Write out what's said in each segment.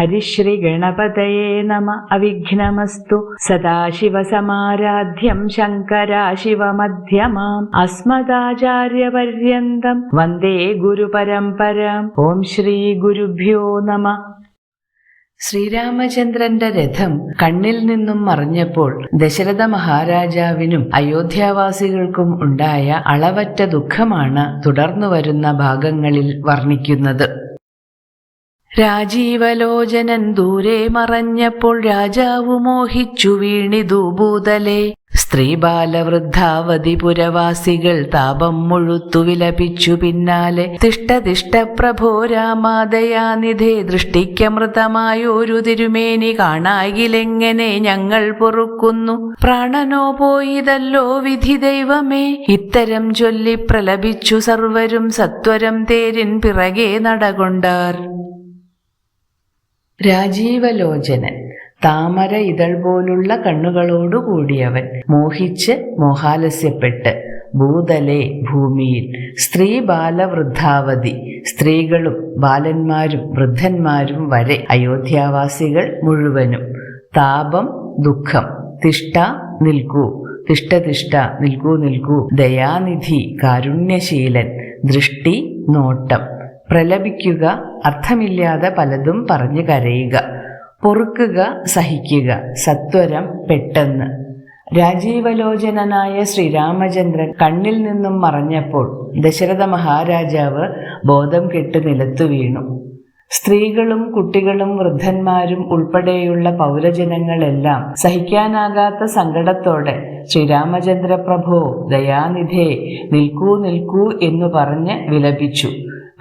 ഹരിശ്രീ ഗണപതയേ നമ. അവിഘ്നമസ്തു. സദാശിവസമാരാധ്യം ശങ്കരാശിവമധ്യമാം അസ്മദാചാര്യപര്യന്തം വന്ദേ ഗുരുപരമ്പരാം. ഓം ശ്രീ ഗുരുഭ്യോ നമ. ശ്രീരാമചന്ദ്രന്റെ രഥം കണ്ണിൽ നിന്നും മറഞ്ഞപ്പോൾ ദശരഥ മഹാരാജാവിനും അയോധ്യാവാസികൾക്കും ഉണ്ടായ അളവറ്റ ദുഃഖമാണ് തുടർന്നു വരുന്ന ഭാഗങ്ങളിൽ വർണ്ണിക്കുന്നത്. രാജീവലോചനൻ ദൂരെ മറഞ്ഞപ്പോൾ രാജാവു മോഹിച്ചു വീണിതു ഭൂതലേ. സ്ത്രീ ബാലവൃദ്ധാവധി പുരവാസികൾ താപം മുഴുത്തു വിലപിച്ചു പിന്നാലെ. തിഷ്ട തിഷ്ട പ്രഭോ രാമാദയാനിധേ, ദൃഷ്ടിക്കമൃതമായൊരു തിരുമേനി കാണാകിലെങ്ങനെ ഞങ്ങൾ പൊറുക്കുന്നു. പ്രാണനോ പോയിതല്ലോ വിധി ദൈവമേ. ഇത്തരം ചൊല്ലി പ്രലപിച്ചു സർവരും സത്വരം തേരിൻ പിറകെ നടകൊണ്ടാർ. രാജീവലോചനൻ, താമര ഇതൾ പോലുള്ള കണ്ണുകളോടുകൂടിയവൻ, മോഹിച്ച് മോഹാലസ്യപ്പെട്ട്. ഭൂതലേ, ഭൂമിയിൽ. സ്ത്രീ ബാലവൃദ്ധാവധി, സ്ത്രീകളും ബാലന്മാരും വൃദ്ധന്മാരും വരെ, അയോധ്യാവാസികൾ മുഴുവനും. താപം, ദുഃഖം. തിഷ്ട, നിൽക്കൂ. തിഷ്ട തിഷ്ട, നിൽക്കൂ നിൽക്കൂ. ദയാനിധി, കാരുണ്യശീലൻ. ദൃഷ്ടി, നോട്ടം. പ്രലപിക്കുക, അർത്ഥമില്ലാതെ പലതും പറഞ്ഞു കരയുക. പൊറുക്കുക, സഹിക്കുക. സത്വരം, പെട്ടെന്ന്. രാജീവലോചനനായ ശ്രീരാമചന്ദ്രൻ കണ്ണിൽ നിന്നും മറഞ്ഞപ്പോൾ ദശരഥ മഹാരാജാവ് ബോധം കെട്ട് നിലത്തു വീണു. സ്ത്രീകളും കുട്ടികളും വൃദ്ധന്മാരും ഉൾപ്പെടെയുള്ള പൗരജനങ്ങളെല്ലാം സഹിക്കാനാകാത്ത സങ്കടത്തോടെ ശ്രീരാമചന്ദ്ര പ്രഭോ, ദയാനിധേ, നിൽക്കൂ നിൽക്കൂ എന്നു പറഞ്ഞ് വിലപിച്ചു.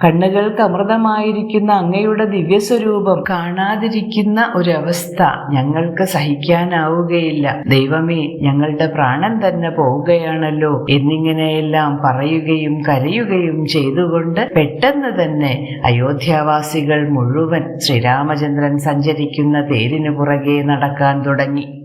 കണ്ണുകൾക്ക് അമൃതമായിരിക്കുന്ന അങ്ങയുടെ ദിവ്യസ്വരൂപം കാണാതിരിക്കുന്ന ഒരവസ്ഥ ഞങ്ങൾക്ക് സഹിക്കാനാവുകയില്ല. ദൈവമേ, ഞങ്ങളുടെ പ്രാണൻ തന്നെ പോവുകയാണല്ലോ എന്നിങ്ങനെയെല്ലാം പറയുകയും കരയുകയും ചെയ്തുകൊണ്ട് പെട്ടെന്ന് തന്നെ അയോധ്യാവാസികൾ മുഴുവൻ ശ്രീരാമചന്ദ്രൻ സഞ്ചരിക്കുന്ന തേരിനു പുറകെ നടക്കാൻ തുടങ്ങി.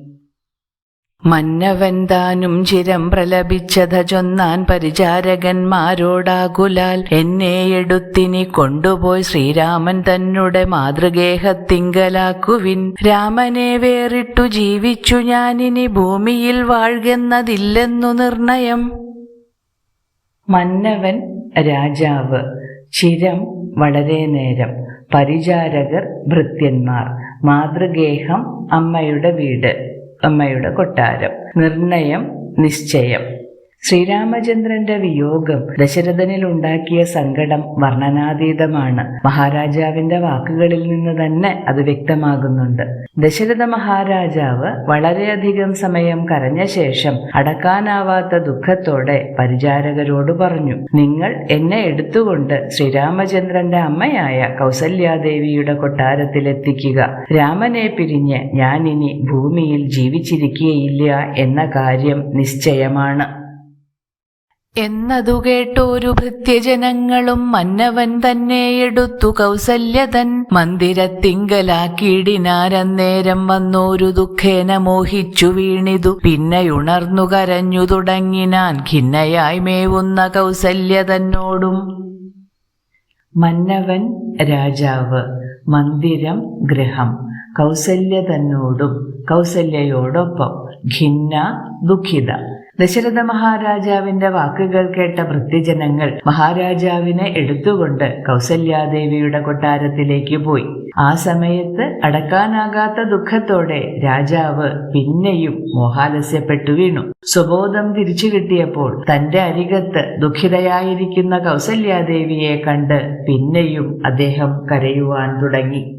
മന്നവൻ താനും ചിരം പ്രലപിച്ചത ചൊന്നാൻ പരിചാരകന്മാരോടാകുലാൽ. എന്നെ എടുത്തിനി കൊണ്ടുപോയി ശ്രീരാമൻ തന്നെ മാതൃഗേഹത്തിങ്കലാക്കുവിൻ. രാമനെ വേറിട്ടു ജീവിച്ചു ഞാനിനി ഭൂമിയിൽ വാഴുന്നതില്ലെന്നു നിർണയം. മന്നവൻ രാജാവ്, ചിരം വളരെ നേരം, പരിചാരകർ ഭൃത്യന്മാർ, മാതൃഗേഹം അമ്മയുടെ വീട്, അമ്മയുടെ കൊട്ടാരം, നിർണയം നിശ്ചയം. ശ്രീരാമചന്ദ്രന്റെ വിയോഗം ദശരഥനിൽ ഉണ്ടാക്കിയ സങ്കടം വർണ്ണനാതീതമാണ്. മഹാരാജാവിന്റെ വാക്കുകളിൽ നിന്ന് തന്നെ അത് വ്യക്തമാകുന്നുണ്ട്. ദശരഥ മഹാരാജാവ് വളരെയധികം സമയം കരഞ്ഞ ശേഷം അടക്കാനാവാത്ത ദുഃഖത്തോടെ പരിചാരകരോട് പറഞ്ഞു, നിങ്ങൾ എന്നെ എടുത്തുകൊണ്ട് ശ്രീരാമചന്ദ്രന്റെ അമ്മയായ കൗസല്യാദേവിയുടെ കൊട്ടാരത്തിലെത്തിക്കുക. രാമനെ പിരിഞ്ഞ് ഞാനിനി ഭൂമിയിൽ ജീവിച്ചിരിക്കുകയില്ല എന്ന കാര്യം നിശ്ചയമാണ്. എന്നതു കേട്ടോരു ഭൃത്യജനങ്ങളും മന്നവൻ തന്നെ എടുത്തു കൗസല്യതൻ മന്ദിരത്തിങ്കലാക്കിയിടിനാരന്നേരം വന്നോരു ദുഃഖേന മോഹിച്ചു വീണിതു. പിന്നെയുണർന്നു കരഞ്ഞു തുടങ്ങിനാൻ ഖിന്നയായി മേവുന്ന കൗസല്യതന്നോടും. മന്നവൻ രാജാവ്, മന്ദിരം ഗൃഹം, കൗസല്യതന്നോടും കൗസല്യയോടൊപ്പം, ഖിന്ന ദുഃഖിത. ദശരഥ മഹാരാജാവിന്റെ വാക്കുകൾ കേട്ട ഭൃത്യജനങ്ങൾ മഹാരാജാവിനെ എടുത്തുകൊണ്ട് കൗസല്യാദേവിയുടെ കൊട്ടാരത്തിലേക്ക് പോയി. ആ സമയത്ത് അടക്കാനാകാത്ത ദുഃഖത്തോടെ രാജാവ് പിന്നെയും മോഹാലസ്യപ്പെട്ടു വീണു. സ്വബോധം തിരിച്ചു കിട്ടിയപ്പോൾ തന്റെ അരികത്ത് ദുഃഖിതയായിരിക്കുന്ന കൗസല്യാദേവിയെ കണ്ട് പിന്നെയും അദ്ദേഹം കരയുവാൻ തുടങ്ങി.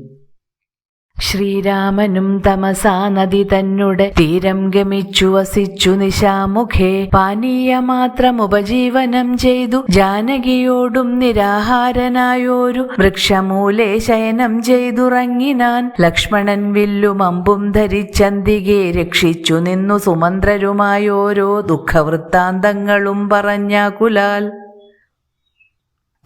ശ്രീരാമനും തമസാ നദി തന്നെ തീരം ഗമിച്ചു വസിച്ചു നിശാമുഖേ. പാനീയമാത്രം ഉപജീവനം ചെയ്തു ജാനകിയോടും നിരാഹാരനായോരു വൃക്ഷമൂലേ ശയനം ചെയ്തുറങ്ങിനാൻ. ലക്ഷ്മണൻ വില്ലും അമ്പും ധരിച്ചന്തികെ രക്ഷിച്ചു നിന്നു സുമന്ത്രരുമായോരോ ദുഃഖവൃത്താന്തങ്ങളും പറഞ്ഞാകുലാൽ.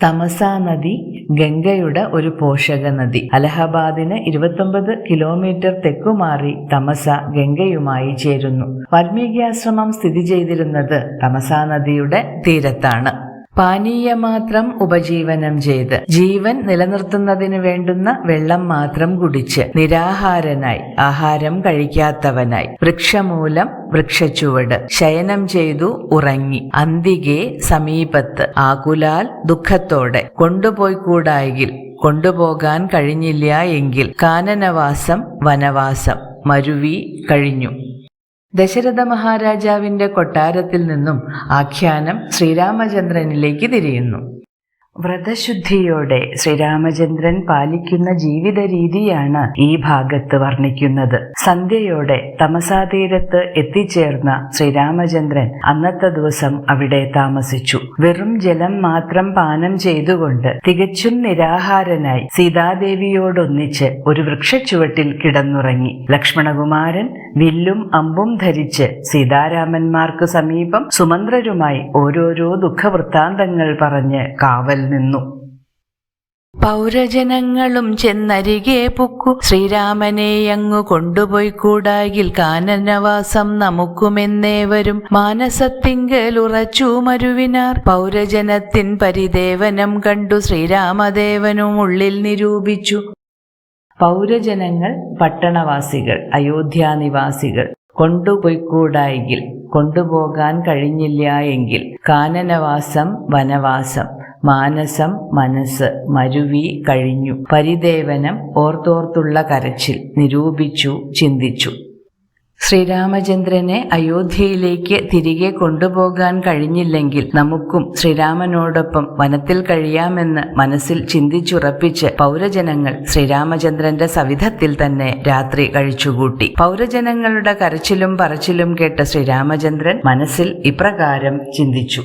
തമസാ നദി ഗംഗയുടെ ഒരു പോഷക നദി. അലഹബാദിന് 29 കിലോമീറ്റർ തെക്കുമാറി തമസ ഗംഗയുമായി ചേരുന്നു. വാൽമീകി ആശ്രമം സ്ഥിതി ചെയ്തിരുന്നത് തമസാ നദിയുടെ തീരത്താണ്. പാനീയമാത്രം ഉപജീവനം ചെയ്ത് ജീവൻ നിലനിർത്തുന്നതിന് വേണ്ടുന്ന വെള്ളം മാത്രം കുടിച്ച് നിരാഹാരനായി, ആഹാരം കഴിക്കാത്തവനായി, വൃക്ഷമൂലം വൃക്ഷച്ചുവട് ശയനം ചെയ്തു ഉറങ്ങി, അന്തികെ സമീപത്ത് ആകുലാൽ ദുഃഖത്തോടെ, കൊണ്ടുപോയിക്കൂടായെങ്കിൽ കൊണ്ടുപോകാൻ കഴിഞ്ഞില്ല എങ്കിൽ, കാനനവാസം വനവാസം മരുവി കഴിഞ്ഞു. ദശരഥ മഹാരാജാവിന്റെ കൊട്ടാരത്തിൽ നിന്നും ആഖ്യാനം ശ്രീരാമചന്ദ്രനിലേക്ക് തിരിയുന്നു. വ്രതശുദ്ധിയോടെ ശ്രീരാമചന്ദ്രൻ പാലിക്കുന്ന ജീവിത രീതിയാണ് ഈ ഭാഗത്ത് വർണ്ണിക്കുന്നത്. സന്ധ്യയോടെ തമസാതീരത്ത് എത്തിച്ചേർന്ന ശ്രീരാമചന്ദ്രൻ അന്നത്തെ ദിവസം അവിടെ താമസിച്ചു. വെറും ജലം മാത്രം പാനം ചെയ്തുകൊണ്ട് തികച്ചും നിരാഹാരനായി സീതാദേവിയോടൊന്നിച്ച് ഒരു വൃക്ഷച്ചുവട്ടിൽ കിടന്നുറങ്ങി. ലക്ഷ്മണകുമാരൻ വില്ലും അമ്പും ധരിച്ച് സീതാരാമന്മാർക്ക് സമീപം സുമന്ത്രരുമായി ഓരോരോ ദുഃഖവൃത്താന്തങ്ങൾ പറഞ്ഞ് കാവൽ നിന്നു. പൗരജനങ്ങളും ചെന്നരികെ പുക്കു, ശ്രീരാമനെയങ്ങു കൊണ്ടുപോയിക്കൂടാകിൽ കാനനവാസം നമുക്കുമെന്നേവരും മാനസത്തിങ്കൽ ഉറച്ചു മരുവിനാർ. പൗരജനത്തിൻ പരിദേവനം കണ്ടു ശ്രീരാമദേവനും ഉള്ളിൽ നിരൂപിച്ചു. പൗരജനങ്ങൾ പട്ടണവാസികൾ, അയോധ്യാനിവാസികൾ. കൊണ്ടുപോയിക്കൂടായെങ്കിൽ, കൊണ്ടുപോകാൻ കഴിഞ്ഞില്ല എങ്കിൽ, കാനനവാസം വനവാസം, മാനസം മനസ്സ്, മരുവി കഴിഞ്ഞു, പരിദേവനം ഓർത്തോർത്തുള്ള കരച്ചിൽ, നിരൂപിച്ചു, ചിന്തിച്ചു. ശ്രീരാമചന്ദ്രനെ അയോധ്യയിലേക്ക് തിരികെ കൊണ്ടുപോകാൻ കഴിഞ്ഞില്ലെങ്കിൽ നമുക്കും ശ്രീരാമനോടൊപ്പം വനത്തിൽ കഴിയാമെന്ന് മനസ്സിൽ ചിന്തിച്ചുറപ്പിച്ച് പൗരജനങ്ങൾ ശ്രീരാമചന്ദ്രന്റെ സവിധത്തിൽ തന്നെ രാത്രി കഴിച്ചുകൂട്ടി. പൗരജനങ്ങളുടെ കരച്ചിലും പറച്ചിലും കേട്ട ശ്രീരാമചന്ദ്രൻ മനസ്സിൽ ഇപ്രകാരം ചിന്തിച്ചു.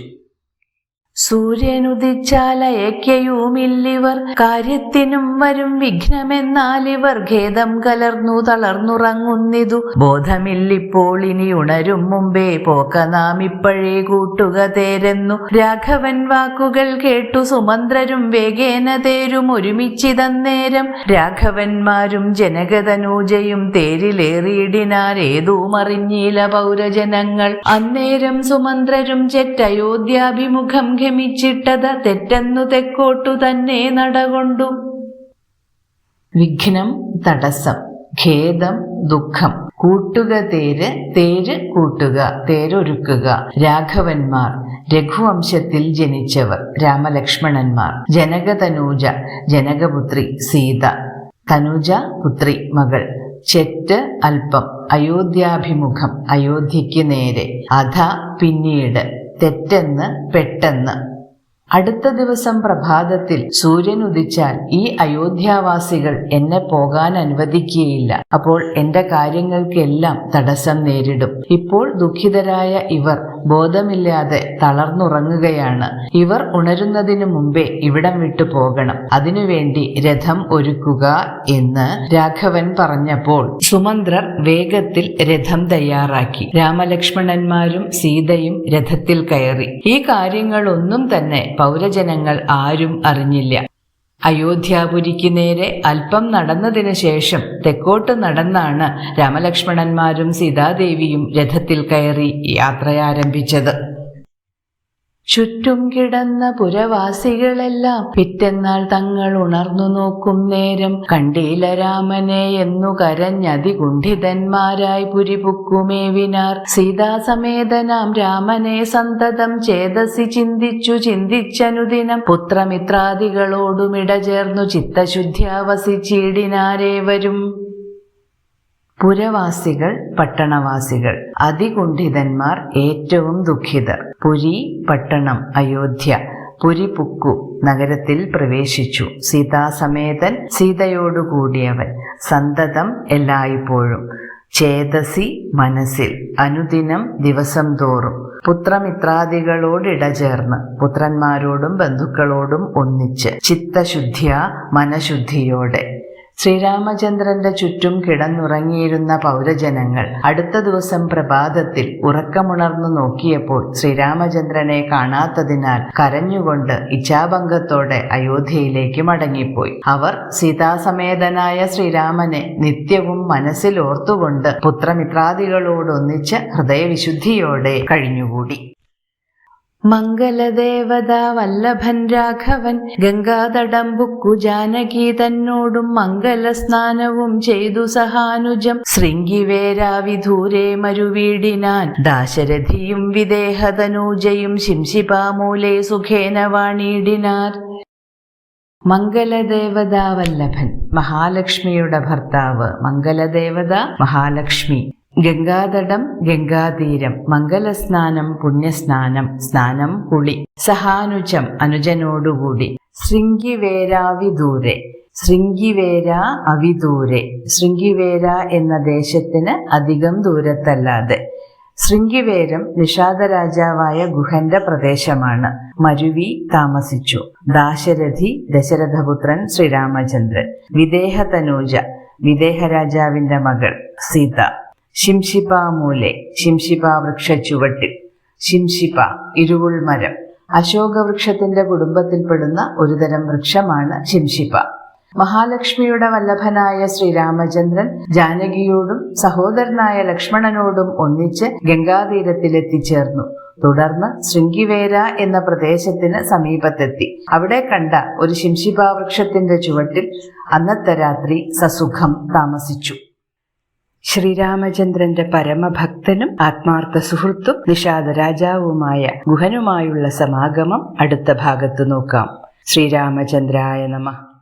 സൂര്യനുദിച്ചാലയക്കയുമില്ലിവർ, കാര്യത്തിനും വരും വിഘ്നമെന്നാലിവർ ഖേദം കലർന്നു തളർന്നുറങ്ങുന്നിതു. ബോധമില്ലിപ്പോൾ ഇനി ഉണരും മുമ്പേ പോക്ക നാം ഇപ്പോഴേ കൂട്ടുക തേരെന്നു. രാഘവൻ വാക്കുകൾ കേട്ടു സുമന്ത്രരും വേഗേന തേരും ഒരുമിച്ചിതന്നേരം. രാഘവന്മാരും ജനകതനൂജയും തേരിലേറിയിടിനാരേതുമറിഞ്ഞീല പൗരജനങ്ങൾ. അന്നേരം സുമന്ത്രരും ചെറ്റയോധ്യാഭിമുഖം ഗമിച്ചിട്ടത തെറ്റെന്നു തെക്കോട്ടു തന്നെ നടകൊണ്ടു. വിഘ്നം തടസ്സം, ഖേദം ദുഃഖം, കൂട്ടുക തേര്, തേര് കൂട്ടുക, തേരൊരുക്കുക. രാഘവന്മാർ രഘുവംശത്തിൽ ജനിച്ചവർ, രാമലക്ഷ്മണന്മാർ. ജനകതനൂജ ജനകപുത്രി സീത, തനുജ പുത്രി മകൾ. ചെറ്റ് അല്പം, അയോധ്യാഭിമുഖം അയോധ്യയ്ക്ക് നേരെ. അധ പിന്നീട്, തെറ്റെന്ന് പെട്ടെന്ന്. അടുത്ത ദിവസം പ്രഭാതത്തിൽ സൂര്യൻ ഉദിച്ചാൽ ഈ അയോധ്യാവാസികൾ എന്നെ പോകാൻ അനുവദിക്കുകയില്ല. അപ്പോൾ എന്റെ കാര്യങ്ങൾക്കെല്ലാം തടസ്സം നേരിടും. ഇപ്പോൾ ദുഃഖിതരായ ഇവർ ബോധമില്ലാതെ തളർന്നുറങ്ങുകയാണ്. ഇവർ ഉണരുന്നതിനു മുമ്പേ ഇവിടം വിട്ടു പോകണം. അതിനുവേണ്ടി രഥം ഒരുക്കുക എന്ന് രാഘവൻ പറഞ്ഞപ്പോൾ സുമന്ത്രർ വേഗത്തിൽ രഥം തയ്യാറാക്കി. രാമലക്ഷ്മണന്മാരും സീതയും രഥത്തിൽ കയറി. ഈ കാര്യങ്ങളൊന്നും തന്നെ പൗരജനങ്ങൾ ആരും അറിഞ്ഞില്ല. അയോധ്യാപുരിക്ക് നേരെ അല്പം നടന്നതിന് ശേഷം തെക്കോട്ട് നടന്നാണ് രാമലക്ഷ്മണന്മാരും സീതാദേവിയും രഥത്തിൽ കയറി യാത്രയാരംഭിച്ചത്. ചുറ്റും കിടന്ന പുരവാസികളെല്ലാം പിറ്റെന്നാൾ തങ്ങൾ ഉണർന്നു നോക്കും നേരം കണ്ടീല രാമനെ എന്നു കരഞ്ഞതികുണ്ഠിതന്മാരായി പുരിപുക്കുമേവിനാർ. സീതാസമേതനാം രാമനെ സന്തതം ചേതസി ചിന്തിച്ചനുദിനം പുത്രമിത്രാദികളോടുമിട ചേർന്നു ചിത്തശുദ്ധ്യാവസിച്ചിടിനാരേവരും. പുരവാസികൾ പട്ടണവാസികൾ, അതികുണ്ഠിതന്മാർ ഏറ്റവും ദുഃഖിതർ. പുരി പട്ടണം അയോധ്യ, പുരിപുക്കു നഗരത്തിൽ പ്രവേശിച്ചു. സീതാസമേതൻ സീതയോടുകൂടിയവൻ, സന്തതം എല്ലായ്പ്പോഴും, ചേതസി മനസ്സിൽ, അനുദിനം ദിവസം തോറും, പുത്രമിത്രാദികളോടിടചേർന്ന് പുത്രന്മാരോടും ബന്ധുക്കളോടും ഒന്നിച്ച്, ചിത്തശുദ്ധ്യ മനഃശുദ്ധിയോടെ. ശ്രീരാമചന്ദ്രന്റെ ചുറ്റും കിടന്നുറങ്ങിയിരുന്ന പൗരജനങ്ങൾ അടുത്ത ദിവസം പ്രഭാതത്തിൽ ഉറക്കമുണർന്നു നോക്കിയപ്പോൾ ശ്രീരാമചന്ദ്രനെ കാണാത്തതിനാൽ കരഞ്ഞുകൊണ്ട് ഇച്ഛാഭംഗത്തോടെ അയോധ്യയിലേക്ക് മടങ്ങിപ്പോയി. അവർ സീതാസമേതനായ ശ്രീരാമനെ നിത്യവും മനസ്സിൽ ഓർത്തുകൊണ്ട് പുത്രമിത്രാദികളോടൊന്നിച്ച് ഹൃദയവിശുദ്ധിയോടെ കഴിഞ്ഞുകൂടി. മംഗലദേവതാ വല്ലഭൻ രാഘവൻ ഗംഗാതടംബുക്കു ജാനകി തന്നോടും മംഗലസ്നാനവും ചെയ്തു സഹാനുജം ശൃംഗിവേരാവിധൂരേ മരുവീടിനാൻ ദാശരഥിയും വിദേഹതനൂജയും ശിംശിപാമൂലേ സുഖേന വാണിടിനാർ. മംഗലദേവതാ വല്ലഭൻ, മഹാലക്ഷ്മിയുടെ ഭർത്താവ്. മംഗലദേവത മഹാലക്ഷ്മി. ഗംഗാതടം ഗംഗാതീരം. മംഗലസ്നാനം പുണ്യസ്നാനം. സ്നാനം കുളി. സഹാനുജം അനുജനോടുകൂടി. ശൃംഗിവേരാവിദൂരെ. ശൃംഗിവേര അവിദൂരെ. ശൃംഗിവേര എന്ന ദേശത്തിന് അധികം ദൂരത്തല്ലാതെ. ശൃംഗിവേരം നിഷാദരാജാവായ ഗുഹന്റെ പ്രദേശമാണ്. മരുവി താമസിച്ചു. ദാശരഥി ദശരഥപുത്രൻ ശ്രീരാമചന്ദ്രൻ. വിദേഹതനൂജ വിദേഹരാജാവിന്റെ മകൾ സീത. ശിംശിപാമൂലെ ശിംശിപാ വൃക്ഷച്ചുവട്ടിൽ. ശിംശിപ ഇരുവുൾമരം. അശോകവൃക്ഷത്തിന്റെ കുടുംബത്തിൽപ്പെടുന്ന ഒരുതരം വൃക്ഷമാണ് ശിംശിപ. മഹാലക്ഷ്മിയുടെ വല്ലഭനായ ശ്രീരാമചന്ദ്രൻ ജാനകിയോടും സഹോദരനായ ലക്ഷ്മണനോടും ഒന്നിച്ച് ഗംഗാതീരത്തിലെത്തിച്ചേർന്നു. തുടർന്ന് ശൃംഗിവേര എന്ന പ്രദേശത്തിന് സമീപത്തെത്തി. അവിടെ കണ്ട ഒരു ശിംശിപാവൃക്ഷത്തിന്റെ ചുവട്ടിൽ അന്നത്തെ രാത്രി സസുഖം താമസിച്ചു. ശ്രീരാമചന്ദ്രന്റെ പരമഭക്തനും ആത്മാർത്ഥ സുഹൃത്തും നിഷാദരാജാവുമായ ഗുഹനുമായുള്ള സമാഗമം അടുത്ത ഭാഗത്ത് നോക്കാം. ശ്രീരാമചന്ദ്രായ നമഃ.